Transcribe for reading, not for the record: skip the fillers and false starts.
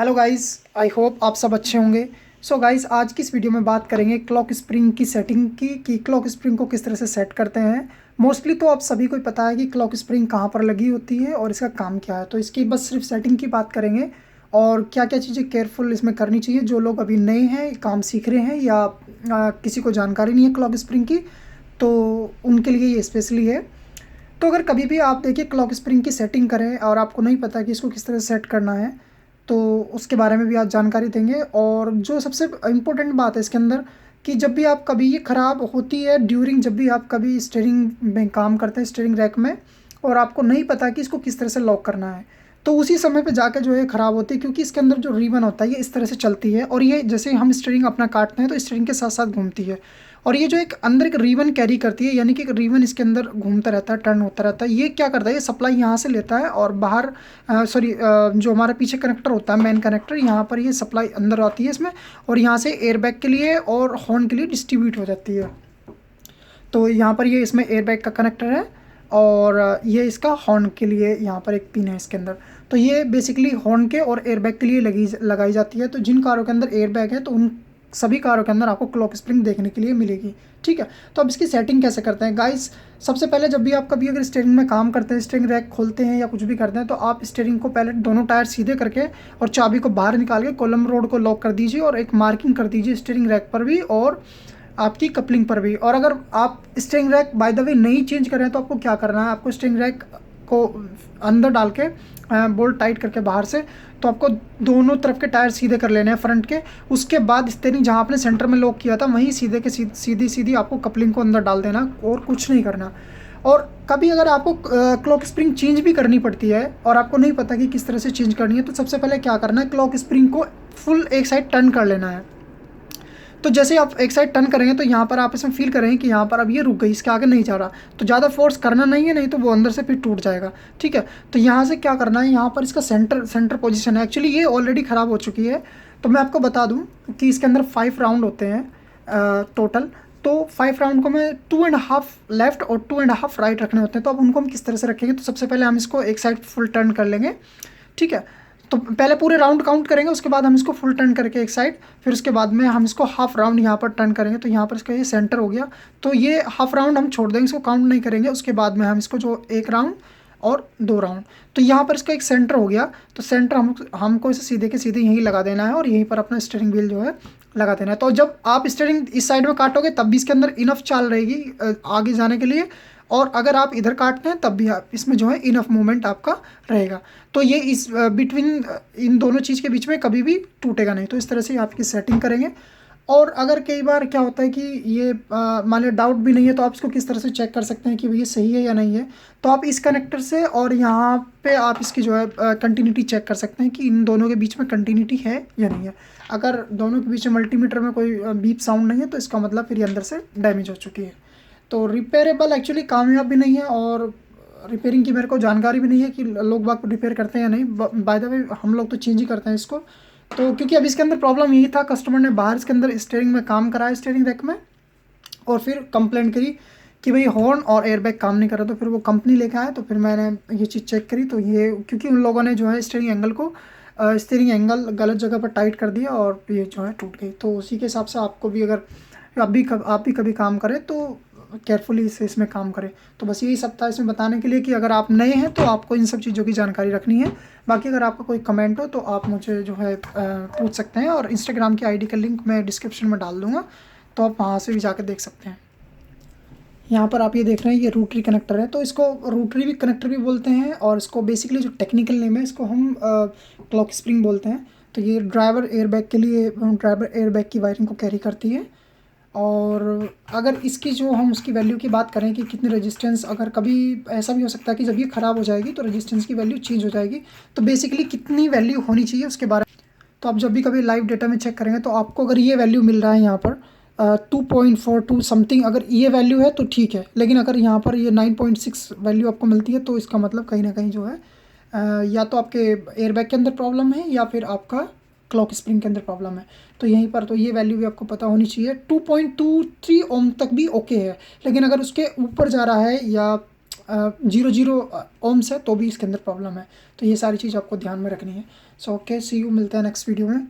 Hello guys, I hope आप सब अच्छे होंगे। सो गाइस, आज की इस वीडियो में बात करेंगे क्लॉक स्प्रिंग की सेटिंग की कि क्लॉक स्प्रिंग को किस तरह से सेट करते हैं। मोस्टली तो आप सभी को ही पता है कि क्लॉक स्प्रिंग कहाँ पर लगी होती है और इसका काम क्या है, तो इसकी बस सिर्फ सेटिंग की बात करेंगे और क्या क्या चीज़ें केयरफुल इसमें करनी चाहिए। जो लोग अभी नए हैं, काम सीख रहे हैं या किसी को जानकारी नहीं है क्लॉक स्प्रिंग की, तो उनके लिए ये स्पेशली है। तो अगर कभी भी आप देखिए क्लॉक स्प्रिंग की सेटिंग करें और आपको नहीं पता कि इसको किस तरह से सेट करना है, तो उसके बारे में भी आज जानकारी देंगे। और जो सबसे इम्पोर्टेंट बात है इसके अंदर कि जब भी आप कभी ये ख़राब होती है ड्यूरिंग, जब भी आप कभी स्टीयरिंग में काम करते हैं, स्टीयरिंग रैक में, और आपको नहीं पता कि इसको किस तरह से लॉक करना है, तो उसी समय पे जाके जो है ख़राब होती है, क्योंकि इसके अंदर जो रिबन होता है ये इस तरह से चलती है और ये जैसे हम स्टीयरिंग अपना काटते हैं तो स्टीयरिंग के साथ साथ घूमती है। और ये जो एक अंदर एक रिबन कैरी करती है, यानी कि एक रिबन इसके अंदर घूमता रहता है, टर्न होता रहता है। ये क्या करता है, ये सप्लाई यहाँ से लेता है और बाहर जो हमारा पीछे कनेक्टर होता है, मेन कनेक्टर, यहाँ पर ये सप्लाई अंदर आती है इसमें, और यहाँ से एयरबैग के लिए और हॉर्न के लिए डिस्ट्रीब्यूट हो जाती है। तो यहाँ पर ये इसमें एयरबैग का कनेक्टर है और ये इसका हॉर्न के लिए यहाँ पर एक पिन है इसके अंदर। तो ये बेसिकली हॉर्न के और एयरबैग के लिए लगाई जाती है। तो जिन कारों के अंदर एयरबैग है तो उन सभी कारों के अंदर आपको क्लॉक स्प्रिंग देखने के लिए मिलेगी। ठीक है, तो अब इसकी सेटिंग कैसे करते हैं गाइस। सबसे पहले जब भी आप कभी अगर स्टीयरिंग में काम करते हैं, स्टीयरिंग रैक खोलते हैं या कुछ भी करते हैं, तो आप स्टीयरिंग को पहले दोनों टायर सीधे करके और चाबी को बाहर निकाल के कॉलम रोड को लॉक कर दीजिए और एक मार्किंग कर दीजिए स्टीयरिंग रैक पर भी और आपकी कपलिंग पर भी। और अगर आप steering rack by the way नहीं चेंज कर रहे हैं तो आपको क्या करना है, आपको स्टीयरिंग रैक को अंदर डाल के बोल्ट टाइट करके बाहर से, तो आपको दोनों तरफ के टायर सीधे कर लेने हैं फ्रंट के। उसके बाद स्टीयरिंग जहाँ आपने सेंटर में लॉक किया था वहीं सीधे के सीधी सीधी आपको कपलिंग को अंदर डाल देना और कुछ नहीं करना। और कभी अगर आपको क्लॉक स्प्रिंग चेंज भी करनी पड़ती है और आपको नहीं पता कि किस तरह से चेंज करनी है, तो सबसे पहले क्या करना है, क्लॉक स्प्रिंग को फुल एक साइड टर्न कर लेना है। तो जैसे आप एक साइड टर्न करेंगे तो यहाँ पर आप इसमें फील करेंगे कि यहाँ पर अब ये रुक गई, इसके आगे नहीं जा रहा, तो ज़्यादा फोर्स करना नहीं है, नहीं तो वो अंदर से फिर टूट जाएगा। ठीक है, तो यहाँ से क्या करना है, यहाँ पर इसका सेंटर पोजीशन है, एक्चुअली ये ऑलरेडी ख़राब हो चुकी है। तो मैं आपको बता दूँ कि इसके अंदर 5 राउंड होते हैं टोटल। तो 5 राउंड को मैं 2.5 लेफ्ट और 2.5 राइट रखने होते हैं। तो अब उनको हम किस तरह से रखेंगे, तो सबसे पहले हम इसको एक साइड फुल टर्न कर लेंगे। ठीक है, तो पहले पूरे राउंड काउंट करेंगे, उसके बाद हम इसको फुल टर्न करके एक साइड, फिर उसके बाद में हम इसको हाफ राउंड यहाँ पर टर्न करेंगे। तो यहाँ पर इसका ये सेंटर हो गया, तो ये हाफ राउंड हम छोड़ देंगे, इसको काउंट नहीं करेंगे। उसके बाद में हम इसको जो 1 राउंड और 2 राउंड, तो यहाँ पर इसका एक सेंटर हो गया। तो सेंटर हमको इसे सीधे के सीधे यहीं लगा देना है और यहीं पर अपना स्टीयरिंग व्हील जो है लगा देना है। तो जब आप स्टीयरिंग इस साइड में काटोगे तब भी इसके अंदर इनफ चाल रहेगी आगे जाने के लिए, और अगर आप इधर काटते हैं तब भी आप इसमें जो है इनफ मूवमेंट आपका रहेगा। तो ये इस बिटवीन इन दोनों चीज़ के बीच में कभी भी टूटेगा नहीं। तो इस तरह से आप इसकी सेटिंग करेंगे। और अगर कई बार क्या होता है कि ये मान लिया डाउट भी नहीं है, तो आप इसको किस तरह से चेक कर सकते हैं कि ये सही है या नहीं है, तो आप इस कनेक्टर से और यहाँ पे आप इसकी जो है कंटिन्यूटी चेक कर सकते हैं कि इन दोनों के बीच में कंटिन्यूटी है या नहीं है। अगर दोनों के बीच में मल्टीमीटर में कोई बीप साउंड नहीं है तो इसका मतलब फिर ये अंदर से डैमेज हो चुकी है। तो रिपेयरेबल एक्चुअली कामयाब भी नहीं है और रिपेयरिंग की मेरे को जानकारी भी नहीं है कि लोग बाग रिपेयर करते हैं या नहीं। बाय द वे हम लोग तो चेंज ही करते हैं इसको। तो क्योंकि अब इसके अंदर प्रॉब्लम यही था, कस्टमर ने बाहर इसके अंदर स्टीयरिंग में काम कराया, स्टीयरिंग रैक में, और फिर कंप्लेंट करी कि भाई हॉर्न और एयरबैग काम नहीं कर रहा। तो फिर वो कंपनी लेके आए, तो फिर मैंने ये चीज़ चेक करी, तो ये क्योंकि उन लोगों ने जो है स्टीयरिंग एंगल गलत जगह पर टाइट कर दिया और ये जो है टूट गई। तो उसी के हिसाब से आपको भी, अगर आप भी कभी काम करें तो केयरफुली से इसमें काम करें। तो बस यही सब था इसमें बताने के लिए कि अगर आप नए हैं तो आपको इन सब चीज़ों की जानकारी रखनी है। बाकी अगर आपका कोई कमेंट हो तो आप मुझे जो है पूछ सकते हैं, और इंस्टाग्राम की आईडी का लिंक मैं डिस्क्रिप्शन में डाल दूँगा, तो आप वहाँ से भी जाकर देख सकते हैं। यहाँ पर आप ये देख रहे हैं, ये रोटरी कनेक्टर है, तो इसको रोटरी भी कनेक्टर भी बोलते हैं, और इसको बेसिकली जो टेक्निकल नेम है इसको हम क्लॉक स्प्रिंग बोलते हैं। तो ये ड्राइवर एयरबैग के लिए, ड्राइवर एयरबैग की वायरिंग को कैरी करती है। और अगर इसकी जो हम उसकी वैल्यू की बात करें कि कितनी रेजिस्टेंस, अगर कभी ऐसा भी हो सकता है कि जब ये ख़राब हो जाएगी तो रेजिस्टेंस की वैल्यू चेंज हो जाएगी, तो बेसिकली कितनी वैल्यू होनी चाहिए उसके बारे में, तो आप जब भी कभी लाइव डेटा में चेक करेंगे तो आपको अगर ये वैल्यू मिल रहा है यहाँ पर 2.42 समथिंग, अगर ये वैल्यू है तो ठीक है। लेकिन अगर यहाँ पर ये 9.6 वैल्यू आपको मिलती है तो इसका मतलब कहीं ना कहीं जो है या तो आपके एयरबैग के अंदर प्रॉब्लम है या फिर आपका क्लॉक स्प्रिंग के अंदर प्रॉब्लम है। तो यहीं पर तो ये वैल्यू भी आपको पता होनी चाहिए। 2.23 ओम तक भी ओके है, लेकिन अगर उसके ऊपर जा रहा है या 0 ओम्स है तो भी इसके अंदर प्रॉब्लम है। तो ये सारी चीज़ आपको ध्यान में रखनी है। सो ओके, सी यू, मिलते हैं नेक्स्ट वीडियो में।